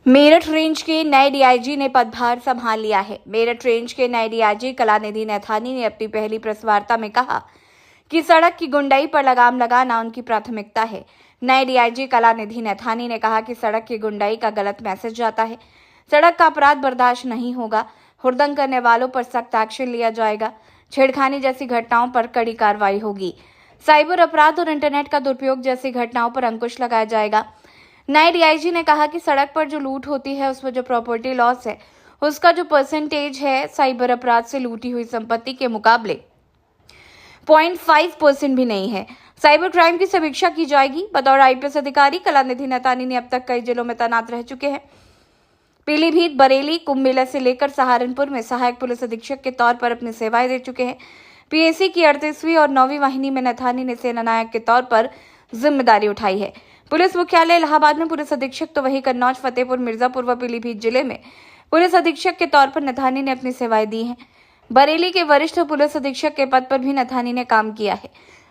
Meerut range के नए DIG ने पदभार संभाल लिया है। मेरठ रेंज के नए डीआईजी कलानिधि नैथानी ने अपनी पहली प्रेस वार्ता में कहा कि सड़क की गुंडाई पर लगाम लगाना उनकी प्राथमिकता है। नए डीआईजी कलानिधि नैथानी ने कहा कि सड़क की गुंडाई का गलत मैसेज जाता है। सड़क का अपराध बर्दाश्त नहीं होगा। हुड़दंग करने वालों पर सख्त एक्शन लिया जाएगा। छेड़खानी जैसी घटनाओं पर कड़ी कार्रवाई होगी। साइबर अपराध और इंटरनेट का दुरुपयोग जैसी घटनाओं पर अंकुश लगाया जाएगा। नए डीआईजी ने कहा कि सड़क पर जो लूट होती है उसमें जो प्रॉपर्टी लॉस है उसका जो परसेंटेज है साइबर अपराध से लूटी हुई संपत्ति के मुकाबले 0.5% भी नहीं है। साइबर क्राइम की समीक्षा की जाएगी। बतौर आईपीएस अधिकारी कलानिधि नैथानी ने अब तक कई जिलों में तैनात रह चुके हैं। पीलीभीत, बरेली, कुंभ मेला से लेकर सहारनपुर में सहायक पुलिस अधीक्षक के तौर पर अपनी सेवाएं दे चुके हैं। पीएसी की 38वीं और 9वीं वाहिनी में नैथानी ने सेना नायक के तौर पर जिम्मेदारी उठाई है। पुलिस मुख्यालय इलाहाबाद में पुलिस अधीक्षक तो वहीं कन्नौज, फतेहपुर, मिर्जापुर व पीलीभीत जिले में पुलिस अधीक्षक के तौर पर नैथानी ने अपनी सेवाएं दी हैं। बरेली के वरिष्ठ पुलिस अधीक्षक के पद पर भी नैथानी ने काम किया है।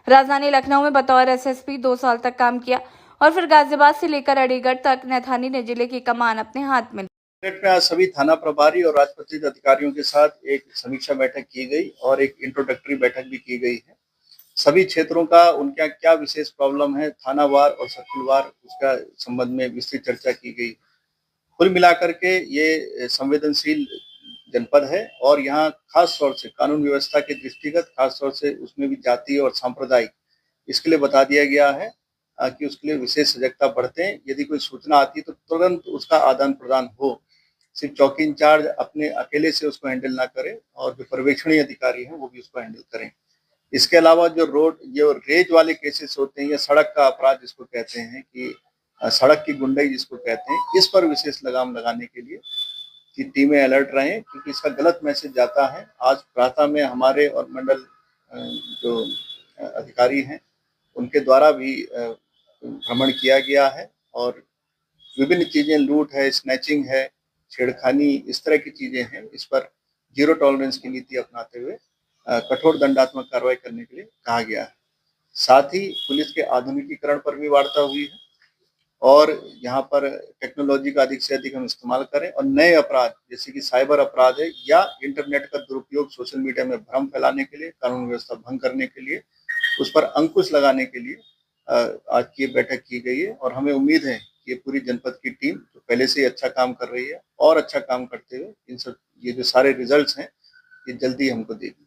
राजधानी लखनऊ में बतौर एसएसपी 2 साल तक काम किया और फिर गाजियाबाद से लेकर अलीगढ़ तक नैथानी ने जिले की कमान अपने हाथ में। में आज सभी थाना प्रभारी और राजपत्रित अधिकारियों के साथ एक समीक्षा बैठक की गई और एक इंट्रोडक्टरी बैठक भी की गई है। सभी क्षेत्रों का उनका क्या विशेष प्रॉब्लम है, थानावार और सर्कुलवार, उसका संबंध में विस्तृत चर्चा की गई। कुल मिलाकर के ये संवेदनशील जनपद है और यहाँ खास तौर से कानून व्यवस्था के दृष्टिगत, खास तौर से उसमें भी जाति और सांप्रदायिक, इसके लिए बता दिया गया है कि उसके लिए विशेष सजगता बरतें। यदि कोई सूचना आती है तो तुरंत उसका आदान प्रदान हो। सिर्फ चौकी इंचार्ज अपने अकेले से उसको हैंडल ना करें और जो पर्यवेक्षणीय अधिकारी हैं वो भी उसको हैंडल करें। इसके अलावा जो रेज वाले केसेस होते हैं या सड़क का अपराध जिसको कहते हैं कि सड़क की गुंडाई जिसको कहते हैं, इस पर विशेष लगाम लगाने के लिए कि टीमें अलर्ट रहें, क्योंकि इसका गलत मैसेज जाता है। आज प्रातः में हमारे और मंडल जो अधिकारी हैं उनके द्वारा भी भ्रमण किया गया है और विभिन्न चीजें, लूट है, स्नैचिंग है, छेड़खानी, इस तरह की चीजें हैं, इस पर जीरो टॉलरेंस की नीति अपनाते हुए कठोर दंडात्मक कार्रवाई करने के लिए कहा गया है। साथ ही पुलिस के आधुनिकीकरण पर भी वार्ता हुई है और यहाँ पर टेक्नोलॉजी का अधिक से अधिक हम इस्तेमाल करें और नए अपराध जैसे कि साइबर अपराध है या इंटरनेट का दुरुपयोग सोशल मीडिया में भ्रम फैलाने के लिए, कानून व्यवस्था भंग करने के लिए, उस पर अंकुश लगाने के लिए आज की बैठक की गई है और हमें उम्मीद है कि ये पूरी जनपद की टीम तो पहले से ही अच्छा काम कर रही है और अच्छा काम करते हुए इन सब ये जो सारे रिजल्ट्स हैं ये जल्दी हमको देगी।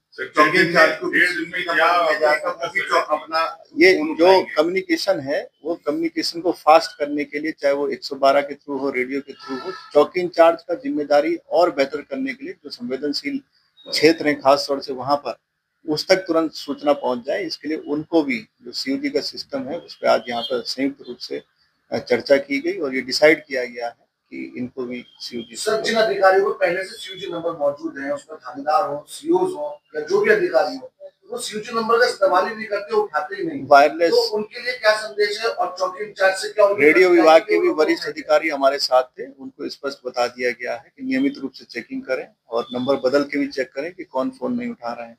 ये जो कम्युनिकेशन है वो कम्युनिकेशन को फास्ट करने के लिए, चाहे वो 112 के थ्रू हो, रेडियो के थ्रू हो, चौकी इंचार्ज का जिम्मेदारी और बेहतर करने के लिए जो संवेदनशील क्षेत्र है खास तौर से वहां पर उस तक तुरंत सूचना पहुंच जाए, इसके लिए उनको भी जो सीयूजी का सिस्टम है उस पर आज यहाँ पर संयुक्त रूप से चर्चा की गई और ये डिसाइड किया गया है कि इनको भी सीयूजी। सर, जिन अधिकारियों को पहले से सीयूजी नंबर मौजूद है, उसमें थानेदार हो, सीओज हो या जो भी अधिकारी हो, वो सीयूजी नंबर का इस्तेमाल ही नहीं करते, उठाते ही नहीं वायरलेस, तो उनके लिए क्या संदेश है और चौकी इंचार्ज से क्या? रेडियो विभाग के भी वरिष्ठ अधिकारी हमारे साथ थे, उनको स्पष्ट बता दिया गया है कि नियमित रूप से चेकिंग करें और नंबर बदल के भी चेक करें कि कौन फोन नहीं उठा रहे हैं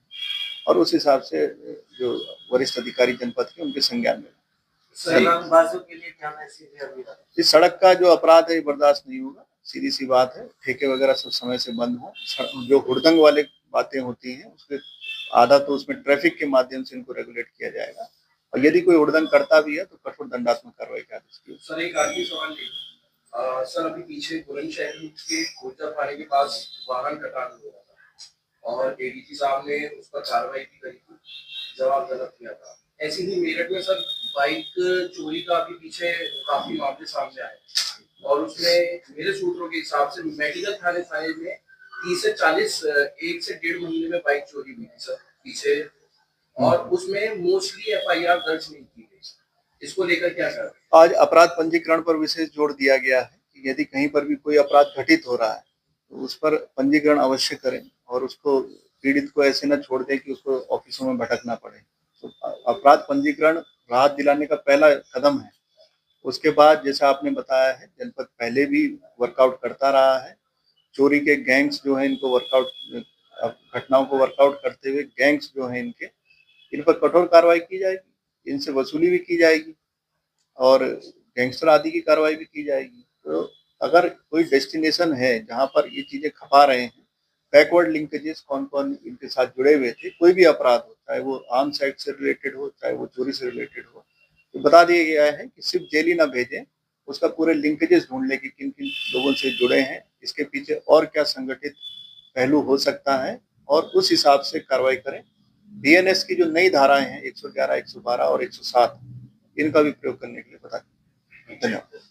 और उस हिसाब से जो वरिष्ठ अधिकारी जनपद के उनके संज्ञान में। के लिए क्या मैसेज है? इस सड़क का जो अपराध है बर्दाश्त नहीं होगा, सीधी सी बात है। ठेके वगैरह सब समय से बंद हो। जो हुड़दंग वाले बातें होती हैं उसके आधा तो उसमें ट्रैफिक के माध्यम से इनको रेगुलेट किया जाएगा और यदि कोई हुड़दंग करता भी है तो कठोर दंडात्मक कार्रवाई का आदेश किया। सर, एक आखिरी सवाल है। सर, अभी पीछे बुलंदशहर के कोटा थाने के पास वाहन कटान हुआ था और एडीजी साहब ने उस पर कार्रवाई भी करी थी, जवाब गलत किया था। ऐसे ही मेरठ में सर बाइक चोरी का अभी पीछे काफी मामले सामने आए और उसमें मेरे सूत्रों के हिसाब से मेडिकल थाने में 30 से 40 1 से 1.5 महीने में बाइक चोरी हुई थी सर पीछे, और उसमें मोस्टली एफआईआर दर्ज नहीं की गई। इसको लेकर क्या कर? आज अपराध पंजीकरण पर विशेष जोर दिया गया है कि यदि कहीं पर भी कोई अपराध घटित हो रहा है तो उस पर पंजीकरण अवश्य करें और उसको पीड़ित को ऐसे न छोड़ दें कि उसको ऑफिसों में भटकना पड़े। तो अपराध पंजीकरण राहत दिलाने का पहला कदम है। उसके बाद जैसा आपने बताया है, जनपद पहले भी वर्कआउट करता रहा है। चोरी के गैंग्स जो है इनको वर्कआउट, घटनाओं को वर्कआउट करते हुए गैंग्स जो है इनके, इन पर कठोर कार्रवाई की जाएगी, इनसे वसूली भी की जाएगी और गैंगस्टर आदि की कार्रवाई भी की जाएगी। तो अगर कोई डेस्टिनेशन है जहां पर ये चीजें खपा रहे हैं, बैकवर्ड लिंकेजेस कौन कौन इनके साथ जुड़े हुए थे, कोई भी अपराध हो, चाहे वो आर्म्स एक्ट से रिलेटेड हो, चाहे वो चोरी से रिलेटेड हो, तो बता दिया गया है कि सिर्फ जेल ही ना भेजें, उसका पूरे लिंकेजेस ढूंढ लें कि किन किन लोगों से जुड़े हैं, इसके पीछे और क्या संगठित पहलू हो सकता है, और उस हिसाब से कार्रवाई करें। बीएनएस की जो नई धाराएं हैं 111, 112 और 107, इनका भी प्रयोग करने के लिए बता दें। धन्यवाद।